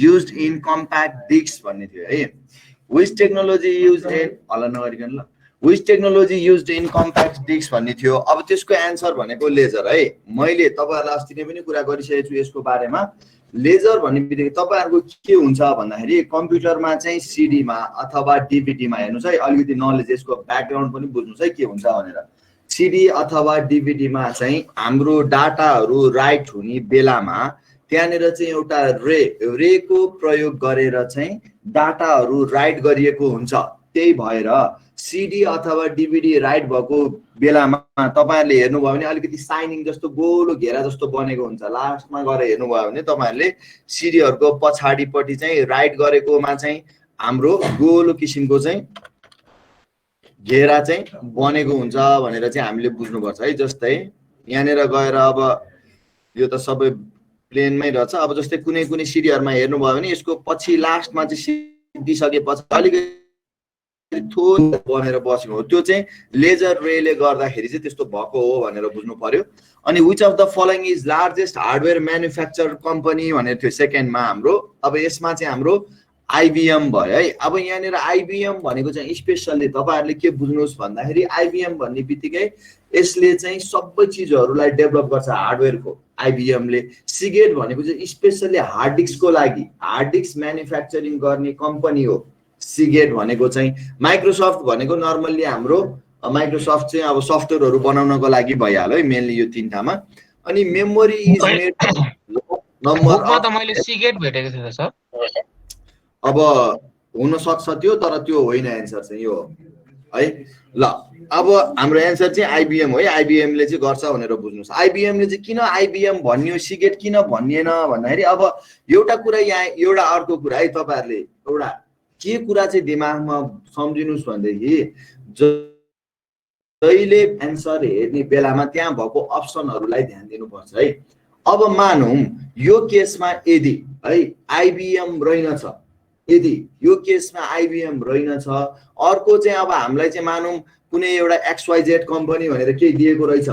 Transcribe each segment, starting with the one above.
used in compact discs भन्ने थियो है which technology used in हल्ला नगरिकन ल which technology used in compact discs भन्ने थियो अब त्यसको आन्सर भनेको लेजर है मैले तपाईहरुलाई अस्ति नै पनि कुरा गरिसकेको छु यसको बारेमा लेजर भन्ने बित्तिकै तपाईहरुको के हुन्छ भन्दाखेरि कम्प्युटरमा चाहिँ सीडी मा अथवा डीवीडी मा हेर्नुस् है अलिकति नलेज यसको ब्याकग्राउन्ड पनि बुझ्नुस् है के हुन्छ भनेर सीडी अथवा डीवीडी मा चाहिँ हाम्रो डाटाहरु राइट हुने बेलामा त्यहाँनेर चाहिँ एउटा रे को प्रयोग गरेर चाहिँ डाटाहरु राइट गरिएको हुन्छ त्यही भएर सीडी अथवा डीवीडी राइट भएको बेलामा तपाईहरुले हेर्नुभयो भने अलिकति साइनिङ जस्तो गोलो घेरा जस्तो बनेको हुन्छ लास्टमा गएर हेर्नुभयो भने तपाईहरुले सीडीहरुको पछाडीपट्टि चाहिँ राइट गरेकोमा चाहिँ हाम्रो गोलो किसिमको चाहिँ घेरा चाहिँ बनेको हुन्छ भनेर चाहिँ हामीले बुझ्नुपर्छ है जस्तै यहाँनेर गएर अब यो त सबै प्लेनमै रहेछ अब जस्तै कुनै कुनै सीडीहरुमा हेर्नुभयो भने यसको पछि लास्टमा चाहिँ सिद्धिसकेपछि अलिकति थोरै बनेर बसेको हो त्यो चाहिँ लेजर रेले गर्दाखेरि चाहिँ त्यस्तो भएको हो भनेर बुझ्नु पर्यो अनि which of the following is largest hardware manufacturer company भनेर थियो सेकेन्डमा हाम्रो अब यसमा चाहिँ हाम्रो IBM भयो है अब यहाँनेर IBM भनेको चाहिँ स्पेशली तपाईहरुले के बुझ्नुस् भन्दाखेरि IBM भन्ने बित्तिकै यसले चाहिँ सबै चीजहरुलाई डेभलप गर्छ हार्डवेयरको IBM ले सिगेट भनेको चाहिँ स्पेशली हार्ड डिस्कको लागि हार्ड डिस्क म्यानुफ्याक्चरिङ गर्ने कम्पनी हो सिगेट भनेको चाहिँ माइक्रोसफ्ट भनेको नर्मली हाम्रो माइक्रोसफ्ट चाहिँ अब सफ्टवेयरहरु बनाउनको लागि भइहाल्यो है मेनली यो तीनटामा अनि मेमोरी इज मेड नम्बर त मैले सिगेट भेटेको थिएँ सर अब हुन सक्छ त्यो तर त्यो होइन आन्सर चाहिँ यो है ल अब हाम्रो आन्सर चाहिँ IBM हो है IBM ले चाहिँ गर्छ भनेर बुझ्नुस् IBM ले चाहिँ किन IBM भन्यो सिगेट किन भनिएन भन्दाखेरि अब एउटा कुरा यहाँ एउटा अर्को कुरा है तपाईहरुले एउटा के कुरा चाहिँ दिमागमा सम्झिनुस् भन्दाखेरि जहिले आन्सर हेर्ने बेलामा त्यहाँ भएको अप्सनहरुलाई ध्यान दिनुपर्छ है अब मानौं यो केसमा यदि है IBM रहेनछ यदि यो केसमा IBM रहेनछ अर्को चाहिँ अब हामीलाई चाहिँ मानौं कुनै एउटा XYZ कम्पनी भनेर के दिएको रहेछ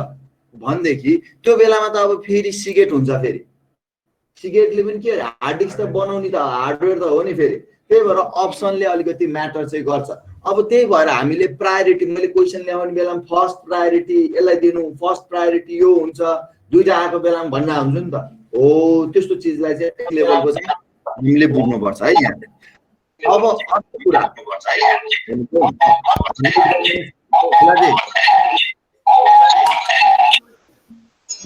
भन्देखि त्यो बेलामा त अब फेरि सिगेट हुन्छ फेरि सिगेटले पनि के हार्ड डिस्क त बनाउने त हार्डवेयर त हो नि फेरि त्यही भएर अप्सनले अलिकति म्याटर चाहिँ गर्छ अब त्यही भएर हामीले प्रायोरिटी मैले क्वेशन ल्याउने बेलामा फर्स्ट प्रायोरिटी यसलाई दिनु फर्स्ट प्रायोरिटी यो हुन्छ दुईटा आएको बेलामा भन्न हुन्छ नि त हो त्यस्तो चीजलाई चाहिँ लेभलको चाहिँ हामीले बुझ्नु पर्छ है यहाँ अब अर्को कुरा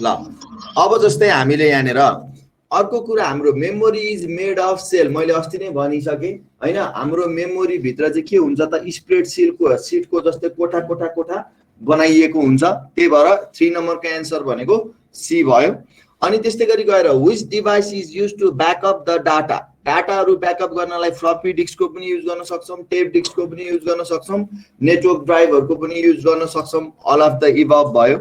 ल अब जस्तै हामीले यहाँनेर अर्को कुरा हाम्रो memory is made of cell मैले अस्ति नै भनिसके हैन हाम्रो मेमोरी भित्र चाहिँ के हुन्छ त स्प्रेड सिटको जस्तै कोठा कोठा कोठा बनाइएको हुन्छ त्यही भएर 3 नम्बरको आन्सर भनेको सी भयो अनि त्यस्तै गरी गएर which device is used to back up the data डाटाहरु ब्याकअप गर्नलाई फ्लपी डिस्कको पनि युज गर्न सक्छौं टेप डिस्कको पनि युज गर्न सक्छौं नेटवर्क ड्राइभहरुको पनि युज गर्न सक्छौं अल अफ द इभव भयो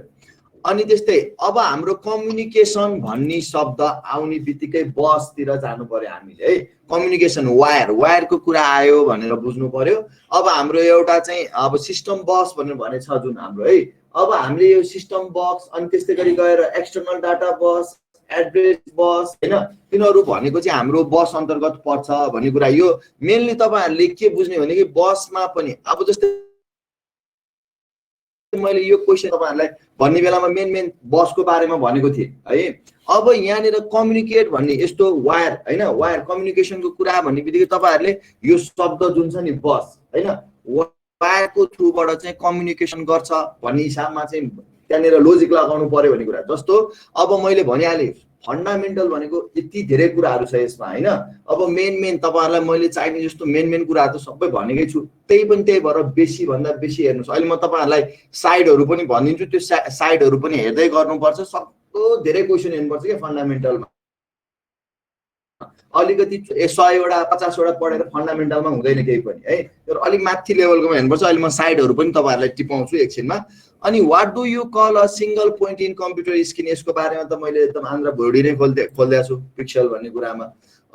अनि त्यस्तै अब हाम्रो कम्युनिकेसन भन्ने शब्द आउने बित्तिकै बसतिर जानु पर्यो हामीले है कम्युनिकेसन वायरको कुरा आयो भनेर बुझ्नु पर्यो अब हाम्रो एउटा चाहिँ अब सिस्टम बस भनेर छ जुन हाम्रो है अब हामीले यो सिस्टम बक्स अनि त्यस्तै गरी गएर एक्सटर्नल डाटा बस एड्रेस बस हैन तिनीहरु भनेको चाहिँ हाम्रो बस अन्तर्गत पर्छ भन्ने कुरा यो मेनली तपाईहरुले के बुझ्ने भने कि बसमा पनि अब जस्तै मैले यो क्वेशन तपाईहरुलाई भन्ने बेलामा मेन बसको बारेमा भनेको थिए है अब यहाँनेर कम्युनिकेट भन्ने यस्तो वायर हैन वायर कम्युनिकेसनको कुरा भन्ने बित्तिकै तपाईहरुले यो शब्द जुन छ नि बस हैन वायरको थ्रुबाट चाहिँ कम्युनिकेसन गर्छ भन्ने हिसाबमा चाहिँ त्यहाँनेर लोजिक लगाउनु पर्यो भन्ने कुरा जस्तो अब मैले भनिहाले फन्डामेन्टल भनेको यति धेरै कुराहरु छ यसमा हैन अब मेन तपाईहरुलाई मैले चाहिने जस्तो मेन कुराहरु त सबै भनेकै छु त्यही भएर बेसी भन्दा बेसी हेर्नुस् अहिले म तपाईहरुलाई साइडहरु पनि भनिदिन्छु त्यो साइडहरु पनि हेर्दै गर्नुपर्छ सक्दो धेरै क्वेशन हेर्नुपर्छ के फन्डामेन्टलमा अलिकति 100 वटा 50 वटा पढेर फन्डामेन्टलमा हुँदैन केही पनि है तर अलि माथि लेभलकोमा हेर्नुपर्छ अहिले म साइडहरु पनि तपाईहरुलाई टिपाउँछु एकछिनमा अनि what do you call a single point in computer screen यसको बारेमा त मैले एकदम आन्द्रा भोडी नै खोल्दैछु पिक्सल भन्ने कुरामा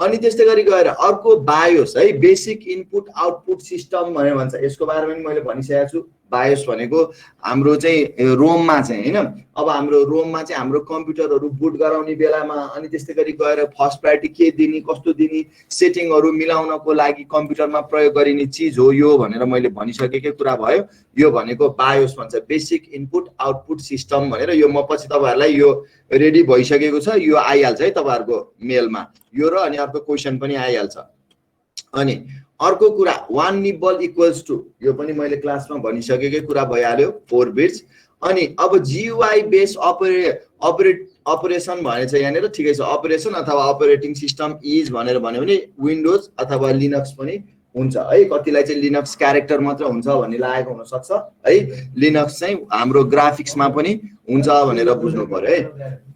अनि त्यस्तै गरी गएर अर्को बायोस है, बेसिक इनपुट आउटपुट सिस्टम भनेर भन्छ। यसको बारेमा पनि मैले भनिसकेको छु। बायोस भनेको हाम्रो चाहिँ रोममा चाहिँ हैन, अब हाम्रो रोममा चाहिँ हाम्रो कम्प्युटरहरू बुट गराउने बेलामा अनि त्यस्तै गरी गएर फर्स्ट प्रायोरिटी के दिने कस्तो दिने सेटिङहरू मिलाउनको लागि कम्प्युटरमा प्रयोग गरिने चिज हो यो भनेर मैले भनिसकेकै कुरा भयो। यो भनेको बायोस भन्छ, बेसिक इनपुट आउटपुट सिस्टम भनेर। यो म पछि तपाईहरुलाई यो रेडी भइसकेको छ, यो आइहाल्छ है तपाईहरुको मेलमा, यो र अनि अर्को क्वेशन पनि आइहाल्छ। अनि अर्को कुरा 1 निबल इक्वल्स टु, यो पनि मैले क्लासमा भनिसकेकै कुरा भइहाल्यो, 4 बिट्स। अनि अब GUI बेस अपरेसन भनेछ यहाँनिर, ठिकै छ, अपरेसन अथवा अपरेटिङ सिस्टम इज भनेर भन्यो भने विन्डोज अथवा लिनक्स पनि हुन्छ है। कतिलाई चाहिँ लिनक्स क्यारेक्टर मात्र हुन्छ भन्ने लागेको हुन सक्छ है, लिनक्स चाहिँ हाम्रो ग्राफिक्समा पनि हुन्छ भनेर बुझ्नु पर्यो है।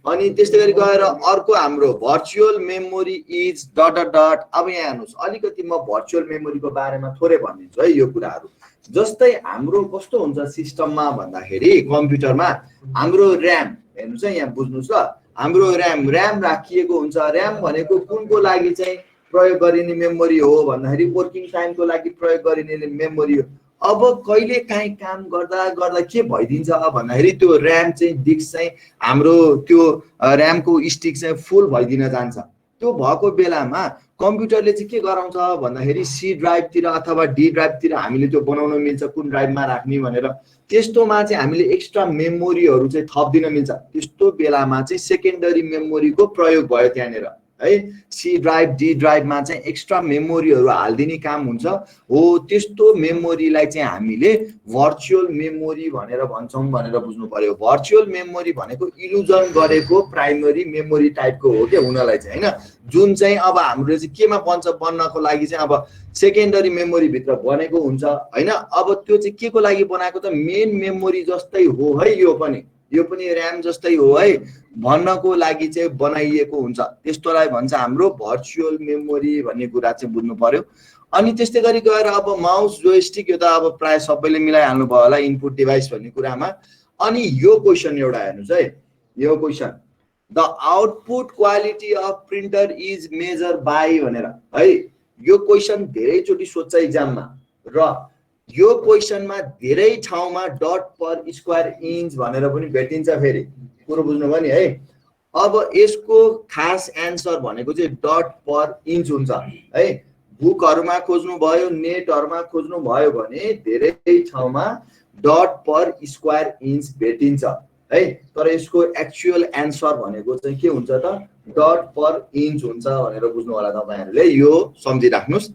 अनि त्यस्तै गरी गएर अर्को हाम्रो virtual memory is dot dot dot. अब यहाँ हेर्नुस्, अलिकति म भर्चुअल मेमोरीको बारेमा थोरै भनिदिन्छु है। यो कुराहरू जस्तै हाम्रो कस्तो हुन्छ सिस्टममा भन्दाखेरि कम्प्युटरमा हाम्रो र्याम हेर्नुस् है, यहाँ बुझ्नुस् ल, हाम्रो र्याम राखिएको हुन्छ। र्याम भनेको कुनको लागि चाहिँ प्रयोग गरिने मेमोरी हो भन्दाखेरि वर्किङ टाइमको लागि प्रयोग गरिने मेमोरी हो। अब कहिले काहीँ काम गर्दा गर्दा के भइदिन्छ भन्दाखेरि त्यो र्याम चाहिँ डिस्क चाहिँ हाम्रो त्यो र्यामको स्टिक चाहिँ फुल भइदिन जान्छ। त्यो भएको बेलामा कम्प्युटरले चाहिँ के गराउँछ भन्दाखेरि सी ड्राइभतिर अथवा डी ड्राइभतिर हामीले त्यो बनाउन मिल्छ कुन ड्राइभमा राख्ने भनेर। त्यस्तोमा चाहिँ हामीले एक्स्ट्रा मेमोरीहरू चाहिँ थपिदिन मिल्छ। त्यस्तो बेलामा चाहिँ सेकेन्डरी मेमोरीको प्रयोग भयो त्यहाँनिर है। सी ड्राइभ डी ड्राइभमा चाहिँ एक्स्ट्रा मेमोरीहरू हालिदिने काम हुन्छ हो। त्यस्तो मेमोरीलाई चाहिँ हामीले भर्चुअल मेमोरी भनेर भन्छौँ भनेर बुझ्नु पर्यो। भर्चुअल मेमोरी भनेको इल्युजन गरेको प्राइमरी मेमोरी टाइपको हो क्या हुनलाई चाहिँ हैन, जुन चाहिँ अब हाम्रो चाहिँ केमा बन्नको लागि चाहिँ अब सेकेन्डरी मेमोरी भित्र बनेको हुन्छ हैन। अब त्यो चाहिँ के को लागि बनाएको त, मेन मेमोरी जस्तै हो है, यो पनि र्याम जस्तै हो है भन्नको लागि चाहिँ बनाइएको हुन्छ। त्यस्तोलाई भन्छ हाम्रो भर्चुअल मेमोरी भन्ने कुरा चाहिँ बुझ्नु पर्यो। अनि त्यस्तै गरी गएर अब माउस जोयस्टिक, यो त अब प्राय सबैले मिलाइहाल्नु भयो होला इनपुट डिभाइस भन्ने कुरामा। अनि यो क्वेसन एउटा हेर्नुस् है, यो question the output quality of printer is measure by भनेर है। यो क्वेसन धेरैचोटि सोध्छ इक्जाममा र यो क्वेसनमा धेरै ठाउँमा डट पर स्क्वायर इन्च भनेर पनि भेटिन्छ। फेरि कुरो बुझ्नुभयो नि है। अब यसको खास एन्सर भनेको चाहिँ डट पर इन्च हुन्छ है। बुकहरुमा खोज्नु भयो, नेटहरुमा खोज्नु भयो भने धेरै ठाउँमा डट पर स्क्वायर इन्च भेटिन्छ है। तर यसको एक्चुअल एन्सर भनेको चाहिँ के हुन्छ त, डट पर इन्च हुन्छ भनेर बुझ्नु होला तपाईहरुले, यो सम्झिराख्नुस्।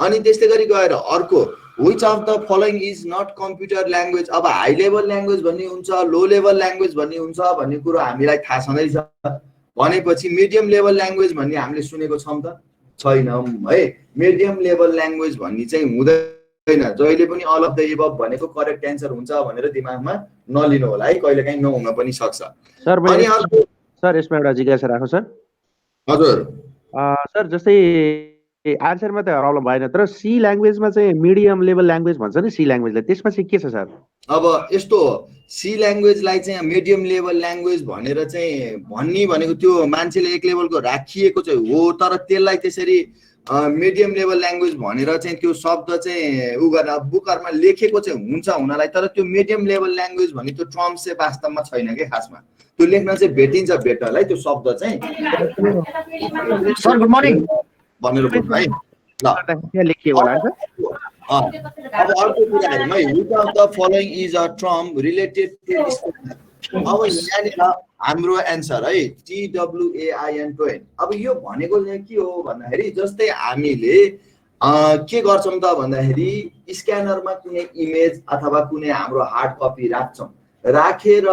अनि त्यस्तै गरी गएर अर्को which of the following is not computer language। अब हाई लेभल ल्याङ्ग्वेज भन्ने हुन्छ, लो लेभल ल्याङ्ग्वेज भन्ने हुन्छ भन्ने कुरो हामीलाई थाहा छँदैछ भनेपछि मिडियम लेभल ल्याङ्ग्वेज भन्ने हामीले सुनेको छौँ त छैनौँ है। मिडियम लेभल ल्याङ्ग्वेज भन्ने चाहिँ हुँदैन, जहिले पनि अल अफ द एबभ भनेको करेक्ट एन्सर हुन्छ भनेर दिमागमा नलिनु होला है, कहिलेकाहीँ नहुन पनि सक्छ। अनि अर्को सर यसमा एउटा जिज्ञासा राखौँ सर। हजुर सर जस्तै आन्सरमा त प्रब्लम भएन, तर सी ल्याङ्ग्वेजमा चाहिँ मिडियम लेभल ल्याङ्ग्वेज भन्छ नि सी ल्याङ्ग्वेजलाई, त्यसमा चाहिँ के छ सर? अब यस्तो सी ल्याङ्ग्वेजलाई चाहिँ मिडियम लेभल ल्याङ्ग्वेज भनेर चाहिँ भन्ने भनेको त्यो मान्छेले एक लेभलको राखिएको चाहिँ हो, तर त्यसलाई त्यसरी मिडियम लेभल ल्याङ्ग्वेज भनेर चाहिँ त्यो शब्द चाहिँ उ गरेर बुकहरुमा लेखेको चाहिँ हुन्छ हुनलाई, तर त्यो मिडियम लेभल ल्याङ्ग्वेज भन्ने त्यो टर्म चाहिँ वास्तवमा छैन के खासमा। त्यो लेख्न चाहिँ भेटिन्छ बेटर है त्यो शब्द चाहिँ। सर गुड मर्निङ भनेर बुझ्नु है ल। लेखिएको होला सर। अब अर्को कुराहरुमा which of the following is a term related to। अब यहाँनिर हाम्रो एन्सर है TWAIN। अब यो भनेको चाहिँ के हो भन्दाखेरि जस्तै हामीले के गर्छौं त भन्दाखेरि स्क्यानरमा कुनै इमेज अथवा कुनै हाम्रो हार्ड कपी राख्छौं, राखेर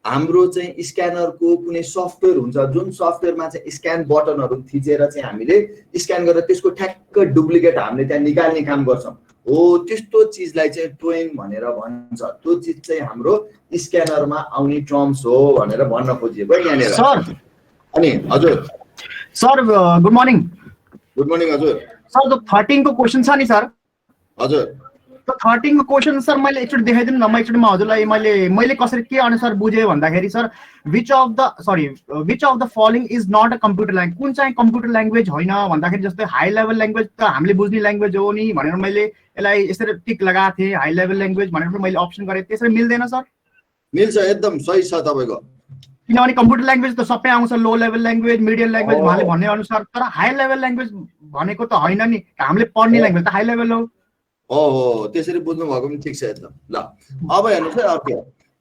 हाम्रो चाहिँ स्क्यानरको कुनै सफ्टवेयर हुन्छ जुन सफ्टवेयरमा चाहिँ स्क्यान बटनहरु थिचेर चाहिँ हामीले स्क्यान गरेर त्यसको ठ्याक्क डुप्लिकेट हामीले त्यहाँ निकाल्ने काम गर्छौं हो। त्यस्तो चीजलाई चाहिँ टोइङ भनेर भन्छ। त्यो चीज चाहिँ हाम्रो स्क्यानरमा आउने टर्म्स हो भनेर भन्न खोजिएको यहाँनिर सर। अनि हजुर sir good morning. Good morning हजुर। सर जो 13 को क्वेशन छ नि सर, हजुर त्यो 13 को क्वेशन सर मैले एकचोटि देखाइदिनु न, म एकचोटिमा हजुरलाई मैले कसरी के अनुसार बुझेँ भन्दाखेरि sir which of the following is not a computer language, कुन चाहिँ कम्प्युटर ल्याङ्ग्वेज होइन भन्दाखेरि जस्तै हाई लेभल ल्याङ्ग्वेज त हामीले बुझ्ने ल्याङ्ग्वेज हो नि भनेर मैले यसलाई यसरी टिक लगाएको थिएँ, हाई लेभल ल्याङ्ग्वेज भनेर मैले अप्सन गरेँ, त्यसरी मिल्दैन सर? मिल्छ, एकदम सही छ तपाईको। किनभने कम्प्युटर ल्याङ्ग्वेज त सबै आउँछ, लो लेभल ल्याङ्ग्वेज, मिडियम ल्याङ्ग्वेज उहाँले भन्ने अनुसार, तर हाई लेभल ल्याङ्ग्वेज भनेको त होइन नि, हामीले पढ्ने ल्याङ्ग्वेज त हाई लेभल हो। ओहो, त्यसरी बुझ्नु भएको पनि ठिक छ एकदम। ल अब हेर्नुहोस् है अर्को,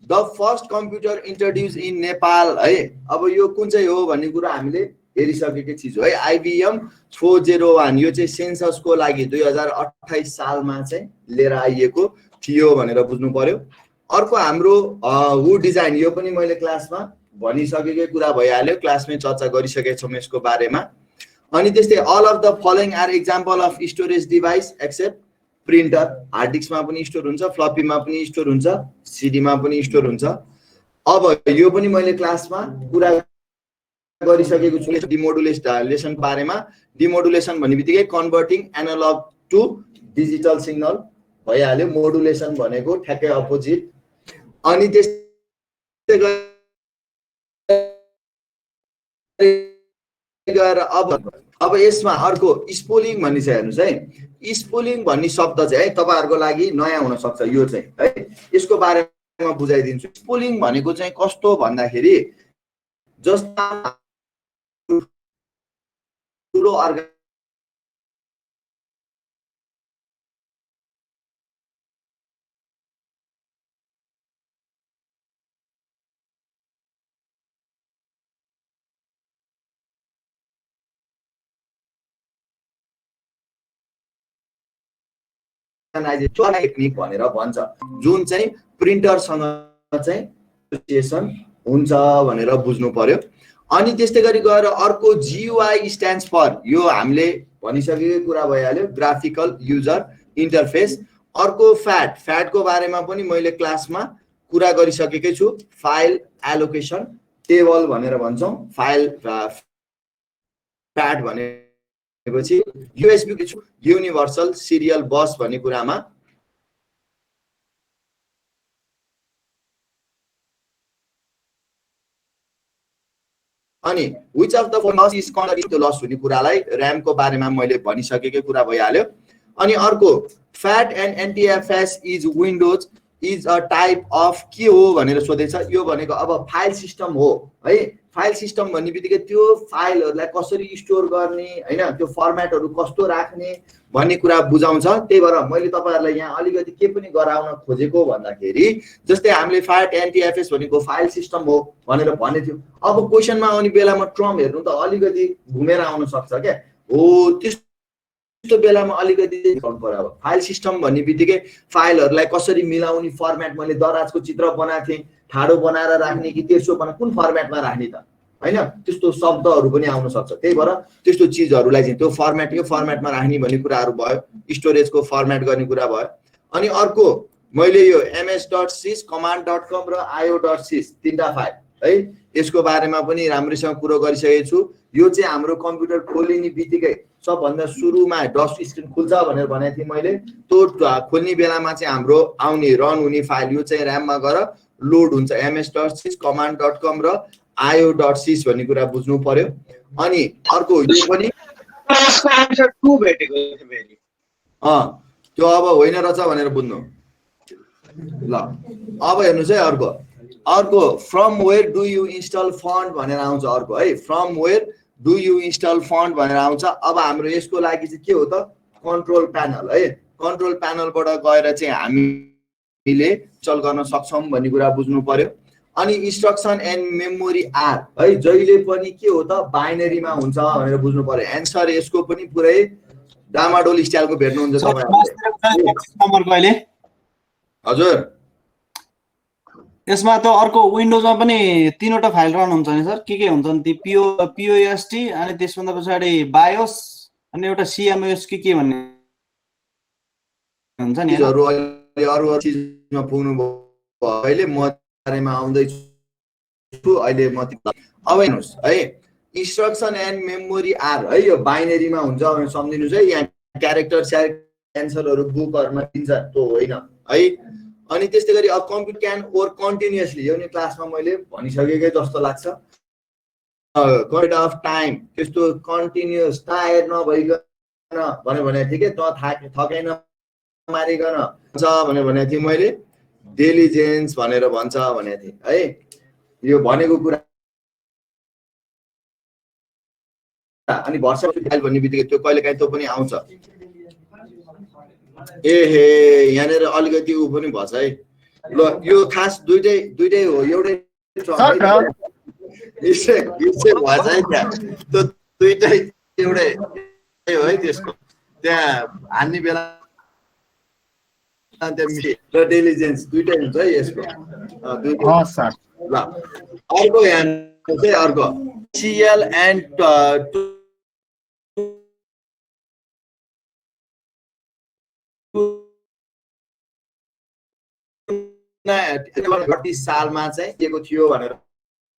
the first computer introduce in Nepal है। अब यो कुन चाहिँ हो भन्ने कुरा हामीले हेरिसकेकै चिज हो है। IBM 401 यो चाहिँ सेन्ससको लागि 2028 सालमा चाहिँ लिएर आइएको थियो भनेर बुझ्नु पर्यो। अर्को हाम्रो वुड डिजाइन, यो पनि मैले क्लासमा भनिसकेकै कुरा भइहाल्यो, क्लासमै चर्चा गरिसकेको छौँ यसको बारेमा। अनि त्यस्तै all of the following are example of storage device except printer. Hard डिस्कमा पनि स्टोर हुन्छ, फ्लपीमा पनि स्टोर हुन्छ, सिडीमा पनि स्टोर हुन्छ। अब यो पनि मैले क्लासमा कुरा गरिसकेको छु डिमोडुलेसन बारेमा। डिमोडुलेसन भन्ने बित्तिकै converting analog to digital signal भइहाल्यो, मोडुलेसन भनेको ठ्याक्कै अपोजिट। अनि त्यस्तै गरेर अब यसमा अर्को स्पोलिङ भन्ने छ, हेर्नुहोस् है। स्पोलिङ भन्ने शब्द चाहिँ है तपाईँहरूको लागि नयाँ हुन सक्छ, यो चाहिँ है यसको बारेमा बुझाइदिन्छु। स्पोलिङ भनेको चाहिँ कस्तो भन्दाखेरि जस्ता ठुलो टेक्निक भनेर भन्छ, जुन चाहिँ प्रिन्टरसँग चाहिँ एसोसिएसन हुन्छ भनेर बुझ्नु पर्यो। अनि त्यस्तै गरी गएर अर्को GUI स्ट्यान्ड्स फर, यो हामीले भनिसकेकै कुरा भइहाल्यो, ग्राफिकल युजर इन्टरफेस। अर्को फ्याटको बारेमा पनि मैले क्लासमा कुरा गरिसकेकै छु, फाइल एलोकेसन टेबल भनेर भन्छौँ। फाइल फ्याट भनेपछि USB युनिभर्सल सिरियल बस भन्ने कुरामा। अनि which of the following is contribute to loss हुने कुरालाई र्यामको बारेमा मैले भनिसकेकै कुरा भइहाल्यो। अनि अर्को fat and NTFS is windows is a type of के हो भनेर सोधेछ। यो भनेको अब फाइल सिस्टम हो है। फाइल सिस्टम भन्ने बित्तिकै त्यो फाइलहरूलाई कसरी स्टोर गर्ने होइन, त्यो फर्मेटहरू कस्तो राख्ने भन्ने कुरा बुझाउँछ। त्यही भएर मैले तपाईँहरूलाई यहाँ अलिकति के पनि गराउन खोजेको भन्दाखेरि जस्तै हामीले फ्याट NTFS भनेको फाइल सिस्टम हो भनेर भनेको थियो। अब क्वेसनमा आउने बेलामा ट्रम हेर्नु त अलिकति घुमेर आउन सक्छ क्या हो, त्यस्तो बेलामा अलिकति देखाउनु पर्यो। अब फाइल सिस्टम भन्ने बित्तिकै फाइलहरूलाई कसरी मिलाउने फर्मेट, मैले दराजको चित्र बनाएको थिएँ, ठाडो बनाएर राख्ने कि तेर्सो बनाएर कुन फर्मेटमा राख्ने त होइन, त्यस्तो शब्दहरू पनि आउन सक्छ। त्यही भएर त्यस्तो चिजहरूलाई चाहिँ त्यो फर्मेट यो फर्मेटमा राख्ने भन्ने कुराहरू भयो, स्टोरेजको फर्मेट गर्ने कुरा भयो। अनि अर्को मैले यो ms.sys command.com र io.sys तीनटा फाइल है यसको बारेमा पनि राम्रैसँग कुरो गरिसकेको छु। यो चाहिँ हाम्रो कम्प्युटर खोलिने बित्तिकै सबभन्दा सुरुमा डस्ट स्क्रिन खुल्छ भनेर भनेको थिएँ मैले। त्यो खोल्ने बेलामा चाहिँ हाम्रो आउने रन हुने फाइल यो चाहिँ र्याममा गएर लोड हुन्छ, ms.sys command.com र io.sys भन्ने कुरा बुझ्नु पर्यो। अनि अर्को यो पनि त्यो अब होइन रहेछ भनेर बुझ्नु। ल अब हेर्नुहोस् है, अर्को from where do you install font भनेर आउँछ। अर्को है from where do you install font भनेर आउँछ। अब हाम्रो यसको लागि चाहिँ के हो त, कन्ट्रोल प्यानल है। कन्ट्रोल प्यानलबाट गएर चाहिँ हामीले इन्स्टल गर्न सक्छौँ भन्ने कुरा बुझ्नु पर्यो। अनि इन्स्ट्रक्सन एन्ड मेमोरी आर है जहिले पनि के हो त बाइनरीमा हुन्छ भनेर बुझ्नु पर्यो। एन्सर यसको पनि पुरै डामाडोल स्टाइलको भेट्नुहुन्छ तपाईहरुले। हजुर यसमा त अर्को विन्डोजमा पनि तीनवटा फाइल रन हुन्छ नि सर, के हुन्छ नि POST अनि त्यसभन्दा पछाडि बायोस अनि एउटा CMOS के भन्ने हुन्छ नि अरु चीजमा पुग्नु भयो। अहिले म बारेमा आउँदै छु अहिले म। अब हेर्नुस् है इन्स्ट्रक्सन एन्ड मेमोरी आर है यो बाइनरीमा हुन्छ भनेर सम्झिनुस् है। यहाँ क्यारेक्टर एन्सरहरू बुकहरूमा दिन्छ त्यो होइन है। अनि त्यस्तै गरी a computer can work continuously, यो नि क्लासमा मैले भनिसकेकै जस्तो लाग्छ। क्वान्टिटी अफ टाइम त्यस्तो कन्टिन्युअस टायर नभइकन भने ठिकै थकाइ नमारिकन भन्छ भने थिएँ मैले, डेलिजेन्स भनेर भन्छ भनेको थिएँ है। यो भनेको कुरा अनि भर्सा फाइल भन्ने बित्तिकै त्यो कहिलेकाहीँ त्यो पनि आउँछ। एहे यहाँनिर अलिकति ऊ पनि भन्छ है। ल यो खास दुइटै हो, एउटै भन्छ है त्यहाँ, त्यो दुइटै एउटै हो है। त्यसको त्यहाँ हान्ने बेला र डेलिजेन्स दुइटै हुन्छ है यसको। ल अर्को यहाँ चाहिँ अर्को सिएल एन्ड सालमा चाहिँ दिएको थियो भनेर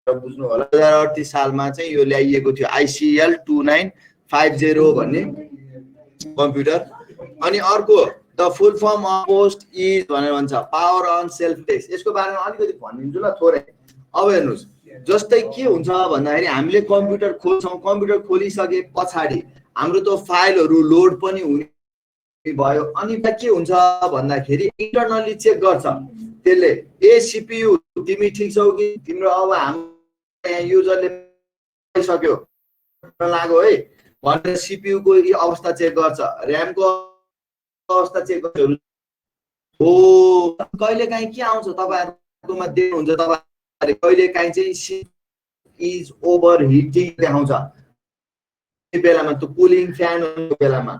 बुझ्नु होला। 2038 सालमा चाहिँ यो ल्याइएको थियो ICL 2950 भन्ने कम्प्युटर। अनि अर्को the full form of post is भनेर भन्छ पावर अन सेल्फ टेस्ट। यसको बारेमा अलिकति भनिदिन्छु ल थोरै। अब हेर्नुहोस् जस्तै के हुन्छ भन्दाखेरि हामीले कम्प्युटर खोल्छौँ, कम्प्युटर खोलिसके पछाडि हाम्रो त्यो फाइलहरू लोड पनि हुने भयो। अनि के हुन्छ भन्दाखेरि इन्टरनली चेक गर्छ त्यसले, ए सीपीयू तिमी ठिक छौ कि तिम्रो अब हाम्रो यहाँ युजरले सक्यो लाग्यो है भनेर सीपीयू को अवस्था चेक गर्छ, र्याम को अवस्था चेक गर्छ। हो कहिलेकाहीँ के आउँछ तपाईहरुकोमा देख्नुहुन्छ, तपाईहरुले कहिलेकाहीँ चाहिँ इज ओभर हिटिङ देखाउँछ बेलामा, त्यो कुलिङ फ्यानको बेलामा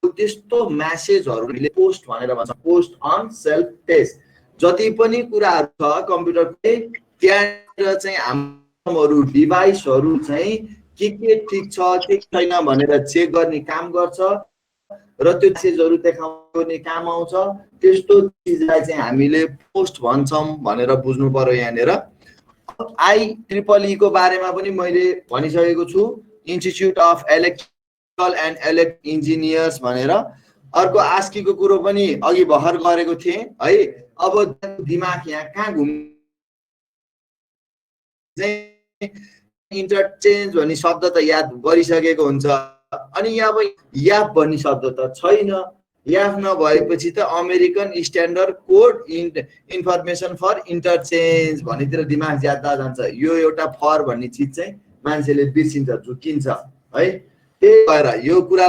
त्यस्तो म्यासेजहरुले पोस्ट भनेर भन्छ, पोस्ट अन सेल्फ टेस्ट। जति पनि कुराहरु छ कम्प्युटरको त्यहाँ चाहिँ हाम्रो डिभाइसहरु चाहिँ के ठीक छ के छैन भनेर चेक गर्ने काम गर्छ र त्यो म्यासेजहरु देखाउने काम आउँछ। त्यस्तो चीजलाई चाहिँ हामीले पोस्ट भन्छौं भनेर बुझ्नु पर्यो यहाँनेर। IEEE को बारेमा पनि मैले भनिसकेको छु, institute of electrical and electric engineers भनेर। अर्को आस्की को कुरो पनि अघि भर्खर गरेको थिएँ है। अब दिमाग यहाँ कहाँ घुम इन्टरचेन्ज भन्ने शब्द त याद गरिसकेको हुन्छ, अनि यहाँ अब याप भन्ने शब्द त छैन। याप नभएपछि त American standard code information for interchange भन्नेतिर दिमाग ज्यादा जान्छ। यो एउटा फर भन्ने चिज चाहिँ मान्छेले बिर्सिन्छ, झुकिन्छ है। त्यही भएर यो कुरा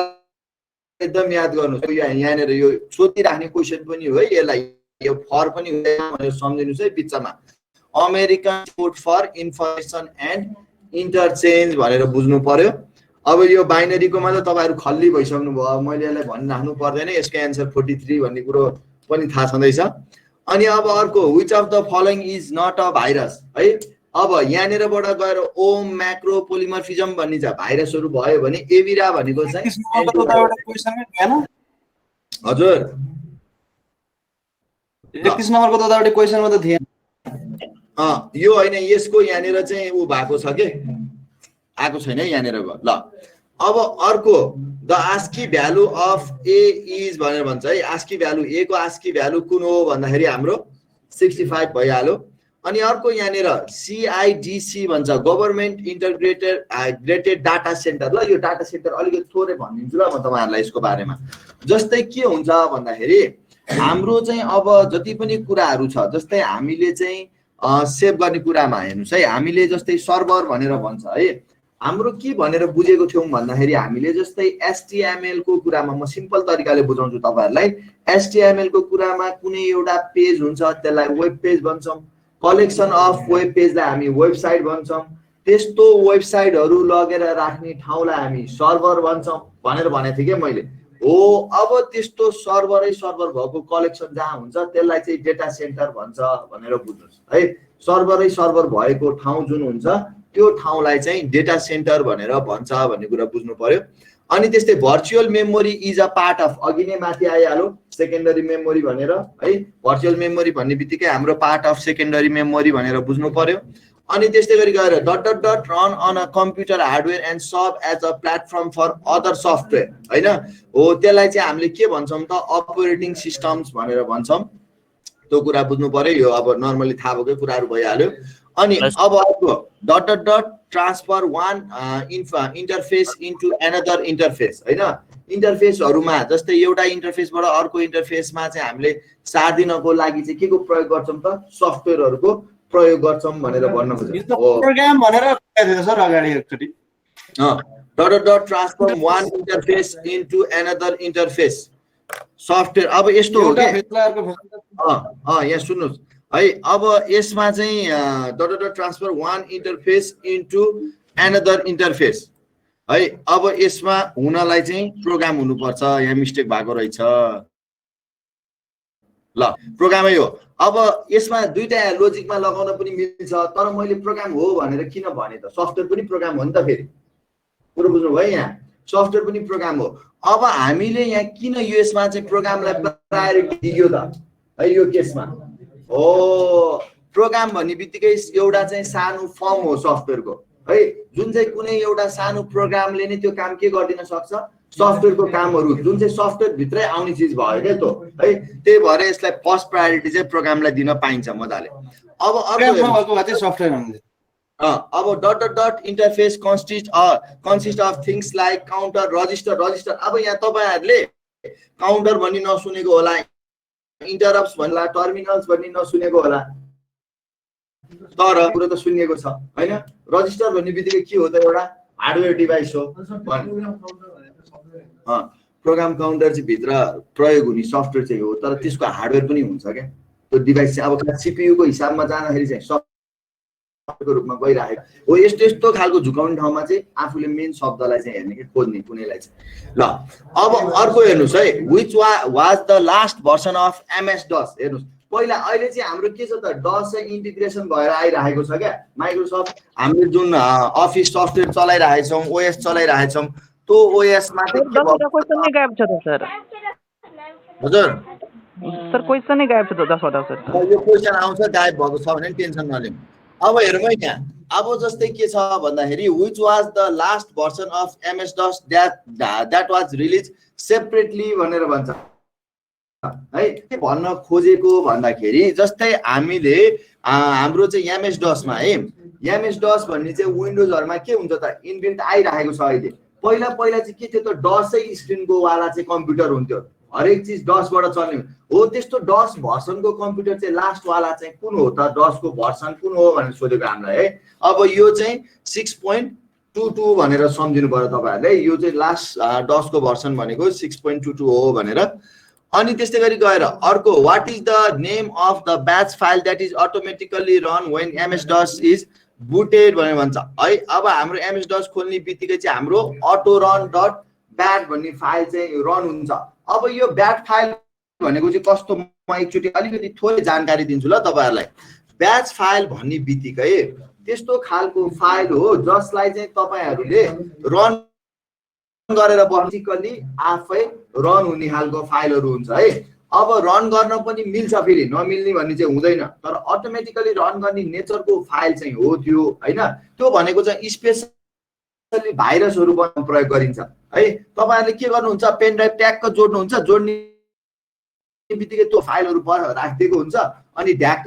एकदम याद गर्नु। यहाँनिर यो सोधिराख्ने क्वेसन पनि हो है, यसलाई यो फर पनि हुँदैन भनेर सम्झिनुस् है बिचमा। American code for information and interchange भनेर बुझ्नु पर्यो। अब यो बाइनरीकोमा त तपाईहरु खल्ली भइसक्नु भयो, मैले यसलाई भनिराख्नु पर्दैन। यसको एन्सर 43 भन्ने कुरो पनि थाहा छँदैछ। अनि अब अर्को which of the following is not a virus है। अब यहाँनिरबाट गएर ओम म्याक्रोपोलिमर्फिजम भन्ने छ, भाइरसहरु भयो भने एभिरा भनेको चाहिँ हजुर 31 नम्बरको त एउटा क्वेशनमा त थिएन। यो हैन, यसको यहाँनिर चाहिँ उ भएको छ के आएको छैन यहाँनिर भयो। ल अब अर्को the ASCII value of A is भनेर भन्छ है। आस्की भ्यालु ए को आस्की भ्यालु कुन हो भन्दाखेरि हाम्रो 65 भइहाल्यो। अनि अर्को यहाँनिर CIDC भन्छ गभर्नमेन्ट इन्टिग्रेटेड डाटा सेन्टर। ल यो डाटा सेन्टर अलिकति थोरै भनिदिन्छु ल म तपाईहरुलाई यसको बारेमा। जस्तै के हुन्छ भन्दाखेरि हाम्रो चाहिँ अब जति पनि कुराहरु छ, जस्तै हामीले चाहिँ सेभ गर्ने कुरामा हेर्नुस् है, हामीले जस्तै सर्भर भनेर भन्छ है। हाम्रो के भनेर बुझेको थियौं भन्दाखेरि हामीले जस्तै HTML को कुरामा म सिम्पल तरिकाले बुझाउँछु तपाईहरुलाई। HTML को कुरामा कुनै एउटा पेज हुन्छ त्यसलाई वेब पेज भन्छौं, कलेक्सन अफ वेब पेजलाई हामी वेबसाइट भन्छौं, त्यस्तो वेबसाइटहरु लगेर राख्ने ठाउँलाई हामी सर्भर भन्छौं भनेर भनेको थिएँ के मैले। हो अब त्यस्तो सर्भरै सर्भर भएको कलेक्सन जहाँ हुन्छ त्यसलाई चाहिँ डेटा सेन्टर भन्छ भनेर बुझ्नुस् है। सर्भरै सर्भर भएको ठाउँ जुन हुन्छ त्यो ठाउँलाई चाहिँ डेटा सेन्टर भनेर भन्छ भन्ने कुरा बुझ्नु पर्यो। अनि त्यस्तै virtual memory is a part of, अघि नै माथि आइहाल्यो सेकेन्डरी मेमोरी भनेर है। भर्चुअल मेमोरी भन्ने बित्तिकै हाम्रो पार्ट अफ सेकेन्डरी मेमोरी भनेर बुझ्नु पर्यो। अनि त्यस्तै गरी गएर that run on a computer hardware and serve as a platform for other software हैन हो त्यसलाई चाहिँ हामीले के भन्छौँ त अपरेटिङ सिस्टम्स भनेर भन्छौँ त्यो कुरा बुझ्नु पर्यो यो अब नर्मली थाहा भएकै कुराहरू भइहाल्यो अनि अब अर्को dot transfer one interface into another interface हैन इन्टरफेसहरुमा जस्तै एउटा इन्टरफेसबाट अर्को इन्टरफेसमा चाहिँ हामीले सार्दिनको लागि चाहिँ के को प्रयोग गर्छौं त सफ्टवेयरहरुको प्रयोग गर्छौं भनेर भन्न खोजेको हो प्रोग्राम भनेर थियो सर अगाडि एकचोटी dot transfer one interface into another interface software अब यस्तो हो के यहाँ सुन्नुस् है अब यसमा चाहिँ dot transfer one interface into another interface है अब यसमा हुनलाई चाहिँ प्रोग्राम हुनुपर्छ यहाँ मिस्टेक भएको रहेछ ल प्रोग्रामै हो अब यसमा दुईटा लोजिकमा लगाउन पनि मिल्छ तर मैले प्रोग्राम हो भनेर किन भने त सफ्टवेयर पनि प्रोग्राम हो नि त फेरि पुरो बुझ्नु भयो यहाँ सफ्टवेयर पनि प्रोग्राम हो अब हामीले यहाँ किन यो यसमा चाहिँ प्रोग्रामलाई प्रायोरिटी दियो त है यो केसमा हो प्रोग्राम भन्ने बित्तिकै एउटा चाहिँ सानो फर्म हो सफ्टवेयरको है जुन चाहिँ कुनै एउटा सानो प्रोग्रामले नै त्यो काम के गर्दिन सक्छ सफ्टवेयरको कामहरु जुन चाहिँ सफ्टवेयर भित्रै आउने चीज भयो के त्यो है त्यही भएर यसलाई फर्स्ट प्रायोरिटी चाहिँ प्रोग्रामलाई दिन पाइन्छ मजाले अब अर्को चाहिँ सफ्टवेयर भन्ने अब dot interface consist of things like counter register अब यहाँ तपाईहरुले काउन्टर भन्ने नसुनेको होला इन्टरप्ट्स भन्ला टर्मिनल्स भन्ने नसुनेको होला तर पुरो त सुनिएको छ हैन रजिस्टर भन्ने बित्तिकै के हो त एउटा हार्डवेयर डिभाइस हो प्रोग्राम काउन्टर चाहिँ भित्र प्रयोग हुने सफ्टवेयर चाहिँ हो तर त्यसको हार्डवेयर पनि हुन्छ क्या त्यो डिभाइस चाहिँ अब सीपीयू को हिसाबमा जाँदाखेरि चाहिँ सफ्टवेयरको रूपमा गइरहेको हो यस्तो खालको झुकाउने ठाउँमा चाहिँ आफूले मेन शब्दलाई चाहिँ हेर्ने के खोज्ने कुनैलाई चाहिँ ल अब अर्को हेर्नुस् है which was the last version of MS DOS हेर्नुस् पहिला अहिले चाहिँ हाम्रो के छ त डस चाहिँ इन्टिग्रेसन भएर आइरहेको छ क्या माइक्रोसफ्ट हामीले जुन अफिस सफ्टवेयर चलाइरहेका छौं ओएस चलाइरहेका छौं त्यो ओएस मा क्वेशन नै गायब छ त सर हजुर सर क्वेशन नै गायब छ त 10 वटा सर यो क्वेशन आउँछ गायब भएको छ भने टेन्सन नलिनु अब हेरौँ है यहाँ अब जस्तै के छ भन्दाखेरि which was the last version of MS does that was release separately भनेर भन्छ है के भन्न खोजेको भन्दाखेरि जस्तै हामीले हाम्रो चाहिँ एमएस डसमा है एमएस डस भन्ने चाहिँ विन्डोजहरुमा के हुन्छ त इनबिल्ट आइरहेको छ अहिले पहिला चाहिँ के थियो त डसै स्क्रिनको वाला चाहिँ कम्प्युटर हुन्थ्यो हरेक चीज डसबाट चल्ने हो त्यस्तो डस भर्सनको कम्प्युटर चाहिँ लास्ट वाला चाहिँ कुन हो त डसको भर्सन कुन हो भनेर सोधेको हामीलाई है अब यो चाहिँ 6.22 भनेर सम्झिनु पर्यो तपाईहरुले यो चाहिँ लास्ट डसको भर्सन भनेको 6.22 हो भनेर अनि त्यस्तै गरी गएर अर्को what is the name of the batch file that is automatically run when MS does is booted भनेर भन्छ है अब हाम्रो एमएस डस खोल्ने बित्तिकै चाहिँ हाम्रो अटो रन डट ब्याट भन्ने फाइल चाहिँ रन हुन्छ अब यो ब्याट फाइल भनेको चाहिँ कस्तो म एकचोटी अलिकति थोरै जानकारी दिन्छु ल तपाईहरुलाई ब्याच फाइल भन्ने बित्तिकै त्यस्तो खालको फाइल हो जसलाई चाहिँ तपाईहरुले रन गरेर बसिकली आफै रन हुने खालको फाइलहरु हुन्छ है अब रन गर्न पनि मिल्छ फेरि नमिल्ने भन्ने चाहिँ हुँदैन तर अटोमेटिकली रन गर्ने नेचरको फाइल चाहिँ हो त्यो हैन त्यो भनेको चाहिँ स्पेशली भाइरसहरु बनाउन प्रयोग गरिन्छ है तपाईहरुले के गर्नुहुन्छ पेन ड्राइभ ट्यागको जोड्नुहुन्छ जोड्ने बित्तिकै त्यो फाइलहरु पर राखिदिएको हुन्छ अनि ढ्याक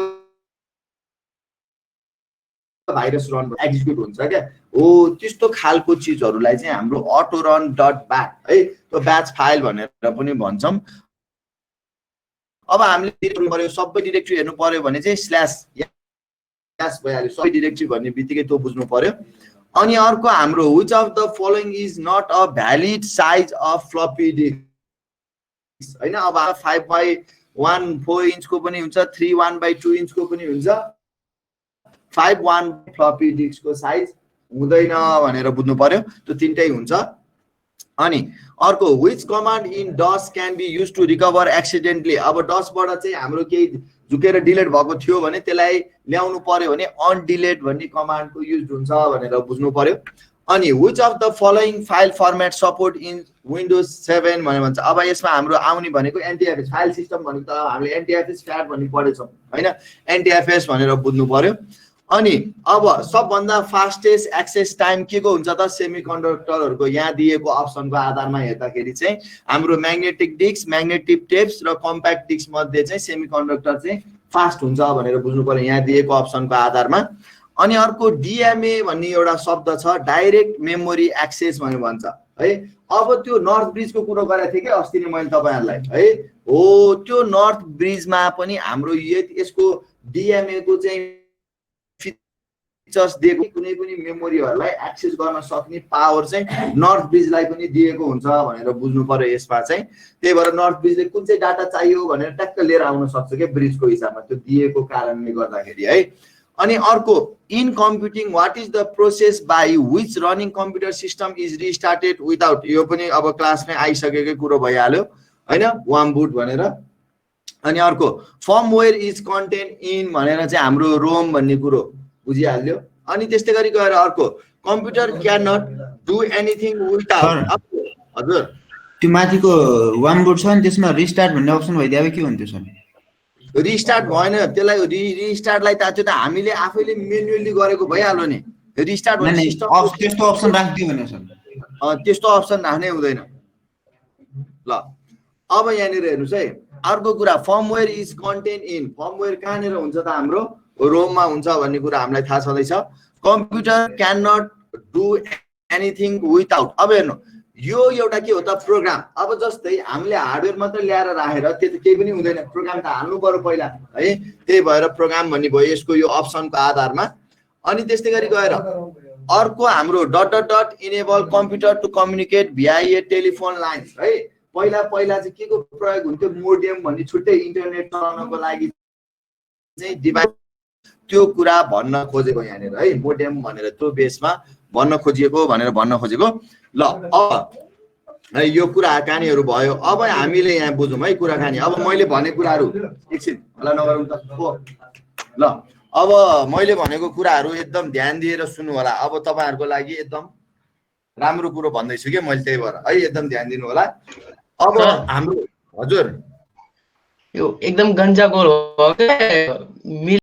भाइरस रन एक्जिक्युट हुन्छ क्या हो त्यस्तो खालको चीजहरुलाई चाहिँ हाम्रो अटो रन डट ब्याट है त्यो ब्याच फाइल भनेर पनि भन्छौं अब हामीले हेर्नु पर्यो सबै डाइरेक्टरी हेर्नु पर्यो भने चाहिँ स्ल्याश भइहाल्यो सबै डाइरेक्टरी भन्ने बित्तिकै त्यो बुझ्नु पर्यो अनि अर्को हाम्रो which of the following is not a valid size of floppy disk हैन अब 5/1 इन्चको पनि हुन्छ 3/1/2 इन्चको पनि हुन्छ 5/1 फ्लपी डिस्कको साइज हुँदैन भनेर बुझ्नु पर्यो त्यो तीनटै हुन्छ अनि अर्को which command in DOS can be used to recover accidentally अब डसबाट चाहिँ हाम्रो केही झुकेर डिलिट भएको थियो भने त्यसलाई ल्याउनु पर्यो भने अनडिलिट भन्ने कमान्डको युज हुन्छ भनेर बुझ्नु पर्यो अनि which of the following file format support in windows 7 भनेर भन्छ अब यसमा हाम्रो आउने भनेको एनटीएफएस फाइल सिस्टम भनेको त हामीले एनटीएफएस फ्याट भन्ने पढेछौं हैन एनटीएफएस भनेर बुझ्नु पर्यो अनि अब सबभन्दा फास्टेस्ट एक्सेस टाइम के को हुन्छ त सेमिकन्डक्टरहरुको यहाँ दिएको अप्सनको आधारमा हेर्दाखेरि चाहिँ हाम्रो म्याग्नेटिक डिस्क म्याग्नेटिक टेप्स र कम्प्याक्ट डिस्क मध्ये चाहिँ सेमिकन्डक्टर चाहिँ फास्ट हुन्छ भनेर बुझ्नु पर्यो यहाँ दिएको अप्सनको आधारमा। अनि अर्को डिएमए भन्ने एउटा शब्द छ डाइरेक्ट मेमोरी एक्सेस भनेर भन्छ है। अब त्यो नर्थ ब्रिजको कुरो गरेको थिएँ कि अस्ति नै मैले तपाईहरुलाई है। हो त्यो नर्थ ब्रिजमा पनि हाम्रो यसको डिएमए को चाहिँ फिचर्स दिएको कुनै पनि मेमोरीहरुलाई एक्सेस गर्न सक्ने पावर चाहिँ नर्थ ब्रिजलाई पनि दिएको हुन्छ भनेर बुझ्नु पर्यो यसमा चाहिँ। त्यही भएर नर्थ ब्रिजले कुन चाहिँ डाटा चाहियो भनेर ट्याक्क लिएर आउन सक्छ के ब्रिजको हिसाबमा त्यो दिएको कारणले गर्दाखेरि है। अनि अर्को in computing what is the process by which running computer system is restarted without यो पनि अब क्लासमै आइसकेकै कुरो भइहाल्यो हैन वार्म बुट भनेर। अनि अर्को फर्मवेयर इज कन्टेन्ट इन भनेर चाहिँ हाम्रो रोम भन्ने कुरो बुझिहाल्यो। अनि त्यस्तै गरी गएर अर्को computer can not do anything without हजुर त्यो माथिको वार्म बुट छ नि त्यसमा रिस्टार्ट भन्ने अप्सन भइदिए के हुन्थ्यो सर? रिस्टार्ट भएन त्यसलाई रिस्टार्टलाई त्यो त हामीले आफैले म्यानुअली गरेको भइहाल्यो नि। रिस्टार्ट भन्ने सिस्टम त्यस्तो अप्सन राख्दियो भने सर त्यस्तो अप्सन राख्नै हुँदैन। ल अब यहाँनिर हेर्नुस् है अर्को कुरा firmware is content in firmware कहाँनिर हुन्छ त हाम्रो रोममा हुन्छ भन्ने कुरा हामीलाई थाहा छँदैछ। Computer can not do anything without अब हेर्नु यो एउटा के हो त प्रोग्राम। अब जस्तै हामीले हार्डवेयर मात्र ल्याएर राखेर त्यो त केही पनि हुँदैन प्रोग्राम त हाल्नु पर्यो पहिला है। त्यही भएर प्रोग्राम भन्ने भयो यसको यो अप्सनको आधारमा। अनि त्यस्तै गरी गएर अर्को हाम्रो dot dot dot enable computer to communicate via a telephone lines है। पहिला चाहिँ के को प्रयोग हुन्थ्यो मोडेम भन्ने छुट्टै इन्टरनेट चलाउनको लागि चाहिँ डिभाइस त्यो कुरा भन्न खोजेको यहाँनिर है मोडेम भनेर त्यो बेसमा भन्न खोजिएको भनेर भन्न खोजेको। ल अब यो कुराकानीहरु भयो। अब हामीले यहाँ बुझौँ है कुराकानी। अब मैले भने कुराहरु एकछिन होला नगरौँ त ल अब मैले भनेको कुराहरु एकदम ध्यान दिएर सुन्नु होला। अब तपाईहरुको लागि एकदम राम्रो कुरो भन्दैछु के मैले त्यही भएर है एकदम ध्यान दिनु होला। अब हाम्रो हजुर यो एकदम गन्जागोल हो के